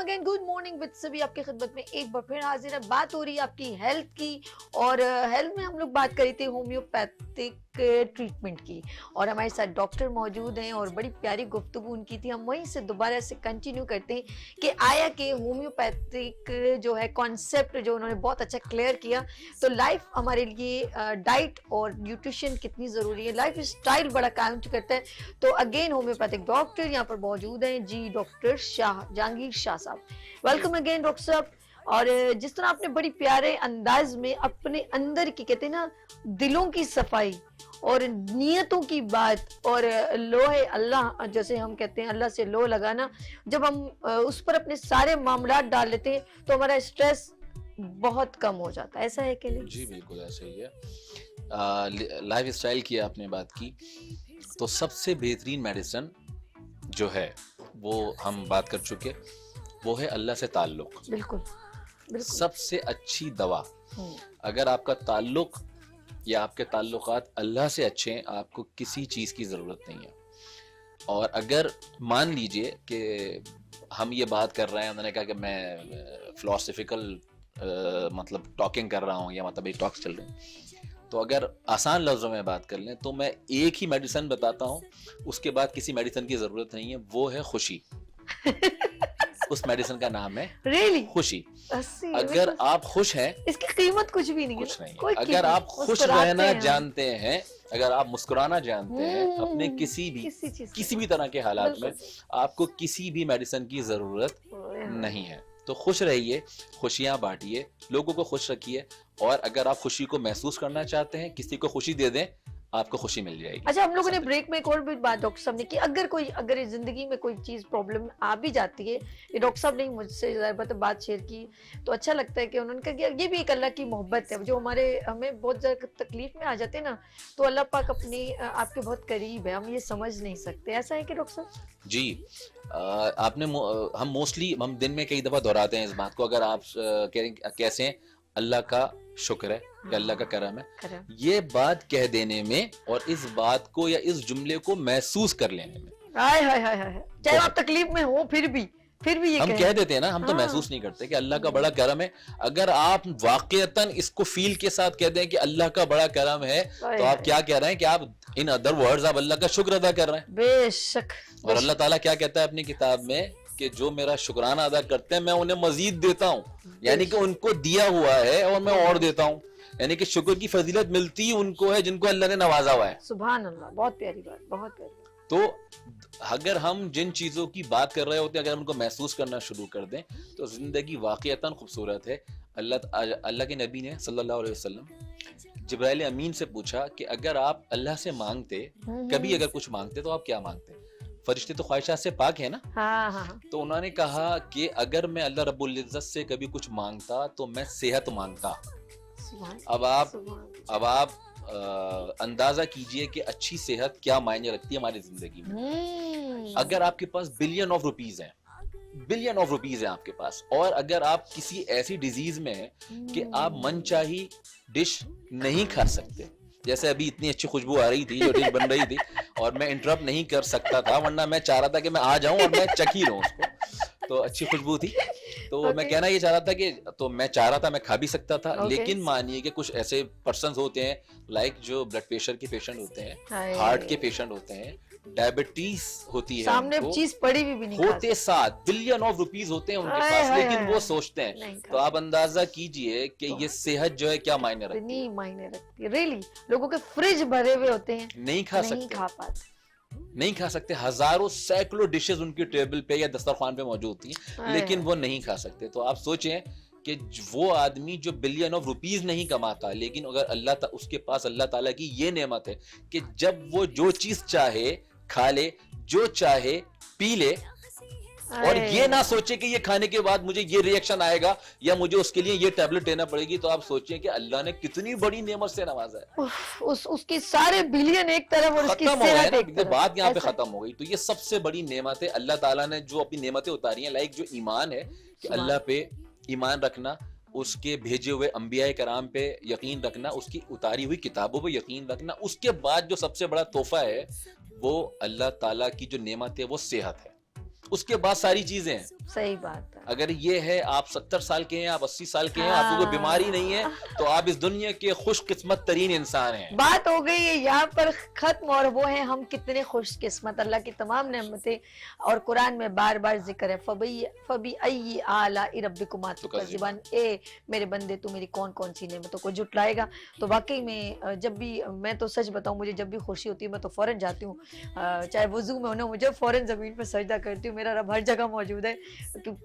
Again good morning with सभी आपकी खिदमत में एक बार फिर हाजिर है। बात हो रही है आपकी हेल्थ की, और हेल्थ में हम लोग बात करी थी होम्योपैथिक ट्रीटमेंट की, और हमारे साथ डॉक्टर मौजूद हैं और बड़ी प्यारी गुफ्तगू उनकी थी। हम वहीं से दोबारा से कंटिन्यू करते हैं कि आया कि होम्योपैथिक जो है कॉन्सेप्ट जो उन्होंने बहुत अच्छा क्लियर किया। तो लाइफ हमारे लिए डाइट और न्यूट्रिशन कितनी ज़रूरी है, लाइफ स्टाइल बड़ा काउंट करता है। तो अगेन होम्योपैथिक डॉक्टर यहाँ पर मौजूद हैं जी, डॉक्टर जहांगीर शाह साहब। वेलकम अगेन डॉक्टर साहब। और जिस तरह आपने बड़ी प्यारे अंदाज में अपने अंदर की, कहते हैं ना, दिलों की सफाई और नियतों की बात, और लोहे अल्लाह, जैसे हम कहते हैं अल्लाह से लो लगाना, जब हम उस पर अपने सारे मामलात डाल लेते हैं तो हमारा स्ट्रेस बहुत कम हो जाता है। ऐसा है कि नहीं? जी बिल्कुल ऐसा ही है। लाइफ स्टाइल की आपने बात की, तो सबसे बेहतरीन मेडिसिन जो है वो हम बात कर चुके, वो है अल्लाह से ताल्लुक। बिल्कुल बिल्कुल। सबसे अच्छी दवा, अगर आपका ताल्लुक या आपके ताल्लुकात अल्लाह से अच्छे हैं, आपको किसी चीज़ की ज़रूरत नहीं है। और अगर मान लीजिए कि हम ये बात कर रहे हैं, उन्होंने कहा कि मैं फिलोसफिकल मतलब टॉकिंग कर रहा हूँ, या मतलब एक टॉक्स चल रहे हैं, तो अगर आसान लफ्ज़ों में बात कर लें तो मैं एक ही मेडिसिन बताता हूँ, उसके बाद किसी मेडिसिन की ज़रूरत नहीं है, वो है खुशी। उस मेडिसिन का नाम है really? खुशी। अगर आप खुश हैं, इसकी कीमत कुछ भी नहीं है, कुछ नहीं है। अगर आप खुश रहना जानते हैं, अगर आप मुस्कुराना जानते हैं अपने किसी भी तरह के हालात में, आपको किसी भी मेडिसिन की जरूरत नहीं है। तो खुश रहिए, खुशियां बांटिए, लोगों को खुश रखिए, और अगर आप खुशी को महसूस करना चाहते हैं, किसी को खुशी दे दें, आपको खुशी मिल जाएगी। अच्छा, हम लोगों ने ब्रेक में एक और भी बात डॉक्टर साहब ने की, अगर जिंदगी में कोई चीज प्रॉब्लम आ भी जाती है, ये डॉक्टर साहब ने मुझसे बात शेयर की, तो अच्छा लगता है कि उन्होंने कहा कि ये भी एक अल्लाह की मोहब्बत है, जो हमें बहुत ज्यादा तकलीफ में आ जाते हैं ना, तो अल्लाह पाक अपनी आपके बहुत करीब है, हम ये समझ नहीं सकते। ऐसा है कि डॉक्टर साहब? जी, हम दिन में कई दफा दोहराते हैं इस बात को, अगर आप कैसे हैं, अल्लाह का शुक्र है, या अल्लाह का करम है। ये बात कह देने में और इस बात को या इस जुमले को महसूस कर लेने में, हाय हाय हाय हाय, चाहे आप तकलीफ में हो फिर भी ये हम कह देते हैं ना, हम तो महसूस नहीं करते कि अल्लाह का बड़ा करम है। अगर आप वाकईतन इसको फील के साथ कह दें कि अल्लाह का बड़ा करम है, तो आप क्या कह रहे हैं कि आप इन अदर वर्ड्स आप अल्लाह का शुक्र अदा कर रहे हैं। बेशक। और अल्लाह ताला क्या कहता है अपनी किताब में कि जो मेरा शुक्राना अदा करते हैं मैं उन्हें मजीद देता हूँ, यानी कि उनको दिया हुआ है और मैं और देता हूँ, यानी कि शुक्र की फजीलत मिलती ही उनको है जिनको अल्लाह ने नवाजा हुआ है। सुभान अल्लाह, बहुत प्यारी बात, बहुत प्यारी। तो अगर हम जिन चीज़ों की बात कर रहे होते हैं, अगर उनको महसूस करना शुरू कर दें, तो ज़िंदगी वाक़ईतन खूबसूरत है। अल्लाह के नबी ने सल्लल्लाहु अलैहि वसल्लम जिब्राइल अमीन से पूछा कि अगर आप अल्लाह से मांगते, कभी अगर कुछ मांगते, तो आप क्या मांगते? फरिश्ते तो ख्वाहिशात से पाक है ना। हाँ। तो उन्होंने कहा कि अगर मैं अल्लाह रब्बुल इज्जत से कभी कुछ मांगता तो मैं सेहत मांगता। अब आप अंदाजा कीजिए कि अच्छी सेहत क्या मायने रखती है हमारी जिंदगी में। अगर आपके पास बिलियन ऑफ रुपीज हैं आपके पास, और अगर आप किसी ऐसी डिजीज में हैं कि आप मनचाही डिश नहीं खा सकते, जैसे अभी इतनी अच्छी खुशबू आ रही थी, जो डिश बन रही थी, और मैं इंटरप्ट नहीं कर सकता था, वरना मैं चाह रहा था कि मैं आ जाऊं और मैं चख ही लूं उसको, तो अच्छी खुशबू थी। तो मैं कहना ये चाह रहा था कि मैं खा भी सकता था, लेकिन मानिए कि कुछ ऐसे पर्सन्स होते हैं, लाइक जो ब्लड प्रेशर के पेशेंट होते हैं, हार्ट के पेशेंट होते हैं, डायबिटीज होती है, सामने चीज पड़ी भी नहीं होते, 7 बिलियन ऑफ रुपीज होते हैं उनके पास, लेकिन वो सोचते हैं। तो आप अंदाजा कीजिए कि ये सेहत जो है क्या मायने रखती है। रियली लोगों के फ्रिज भरे हुए होते हैं, नहीं खा सकते, हजारों सैकड़ों डिशेस उनकी टेबल पे या दस्तरखान पे मौजूद थी, लेकिन वो नहीं खा सकते। तो आप सोचें कि वो आदमी जो बिलियन ऑफ रुपीज नहीं कमाता, लेकिन अगर उसके पास अल्लाह ताला की ये नेमत है कि जब वो जो चीज चाहे खा ले, जो चाहे पी ले, और ये ना सोचे कि ये खाने के बाद मुझे ये रिएक्शन आएगा या मुझे उसके लिए ये टैबलेट लेना पड़ेगी। तो आप सोचिए कि अल्लाह ने कितनी बड़ी नेमत से नवाजा है। उसके सारे बिलियन एक तरफ और उसकी सेहत एक तरफ, बात यहाँ पे खत्म हो गई। तो ये सबसे बड़ी नेमत है अल्लाह ताला ने जो अपनी नेमतें उतारी हैं, लाइक जो ईमान है कि अल्लाह पे ईमान रखना, उसके भेजे हुए अंबिया कराम पे यकीन रखना, उसकी उतारी हुई किताबों पे यकीन रखना। उसके बाद जो सबसे बड़ा तोहफा है वो अल्लाह ताला की जो नेमत है वो सेहत है। उसके बाद सारी चीजें हैं। صحیح بات ہے. اگر یہ ہے آپ 70 سال کے ہیں, آپ 80 سال کے ہیں, آپ کو کوئی بیماری نہیں ہے, تو آپ اس دنیا کے خوش قسمت ترین انسان ہیں. بات ہو گئی ہے یہاں پر ختم, اور وہ ہیں ہم کتنے خوش قسمت, اللہ کی تمام نعمتیں, اور قرآن میں بار بار ذکر ہے فَبِأَيِّ آلَاءِ رَبِّكُمَا تُكَذِّبَانِ, اے میرے بندے تو میری کون کون سی نعمتوں کو جھٹلائے گا. تو واقعی میں جب بھی, میں تو سچ بتاؤں, مجھے جب بھی خوشی ہوتی ہے میں تو فوراً جاتی ہوں, چاہے وضو میں ہو نا, مجھے فوراً زمین پہ سجدہ کرتی ہوں, میرا رب ہر جگہ موجود ہے.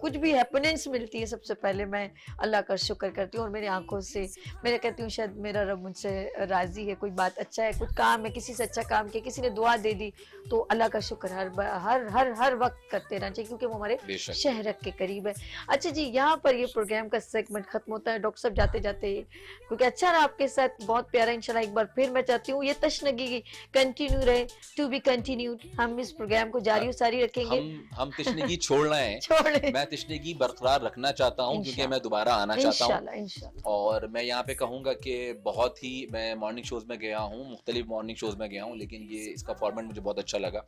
کچھ بھی ہیپیننس ملتی ہے سب سے پہلے میں اللہ کا شکر کرتی ہوں, اور میری آنکھوں سے میں کہتی ہوں شاید میرا رب مجھ سے راضی ہے, کوئی بات اچھا ہے, کچھ کام ہے, کسی سے اچھا کام کیا, کسی نے دعا دے دی, تو اللہ کا شکر ہر وقت کرتے رہنا چاہیے, کیونکہ وہ ہمارے شہرت کے قریب ہے. اچھا جی, یہاں پر یہ پروگرام کا سیگمنٹ ختم ہوتا ہے. ڈاکٹر صاحب جاتے جاتے, کیونکہ اچھا رہا آپ کے ساتھ, بہت پیارا, انشاءاللہ ایک بار پھر میں چاہتی ہوں یہ تشنگی کنٹینیو رہے, ٹو بی کنٹینیوڈ. ہم اس پروگرام کو جاری و ساری رکھیں گے. ہم تشنگی چھوڑنا ہے, میں تشنگی برقرار رکھنا چاہتا ہوں, کیونکہ میں دوبارہ آنا چاہتا ہوں. اور میں یہاں پہ کہوں گا کہ بہت ہی, میں مارننگ شوز میں گیا ہوں, مختلف مارننگ شوز میں گیا ہوں, لیکن یہ اس کا فارمیٹ مجھے بہت اچھا لگا,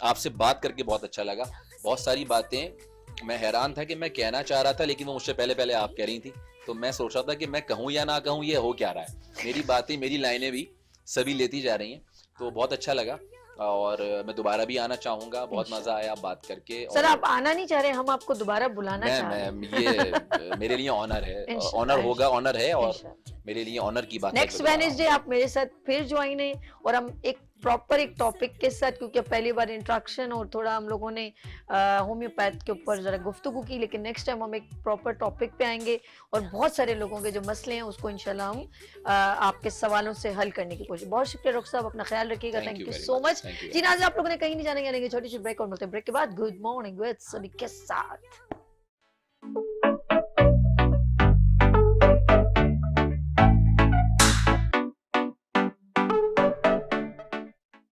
آپ سے بات کر کے بہت اچھا لگا. بہت ساری باتیں میں حیران تھا کہ میں کہنا چاہ رہا تھا, لیکن وہ مجھ سے پہلے آپ کہہ رہی تھی, تو میں سوچ رہا تھا کہ میں کہوں یا نہ کہوں, یہ ہو کیا رہا ہے. میری باتیں, میری لائنیں بھی سبھی لیتی جا رہی ہیں, تو بہت اچھا لگا, اور میں دوبارہ بھی آنا چاہوں گا. بہت مزہ آیا بات کر کے. سر آپ آنا نہیں چاہ رہے, ہم آپ کو دوبارہ بلانا چاہ رہے ہیں. یہ میرے لیے آنر ہے, آنر ہوگا, آنر ہے, اور میرے لیے آنر کی بات ہے. نیکسٹ وینسڈے آپ میرے ساتھ پھر جوائن ہیں, اور ہم ایک پراپر ایک ٹاپک کے ساتھ, کیونکہ پہلی بار انٹریکشن اور تھوڑا ہم لوگوں نے ہومیوپیتھ کے اوپر ذرا گفتگو کی, لیکن نیکسٹ ٹائم ہم ایک پراپر ٹاپک پہ آئیں گے, اور بہت سارے لوگوں کے جو مسئلے ہیں اس کو انشاءاللہ ہم آپ کے سوالوں سے حل کرنے کی کوشش. بہت شکریہ ڈاکٹر صاحب, اپنا خیال رکھیے گا. تھینک یو سو مچ. جی ناظرین, آپ لوگوں نے کہیں نہیں جانا, یعنی چھوٹی سی بریک, اور ملتے ہیں بریک کے بعد گڈ مارننگ وتھ سبھی کے ساتھ.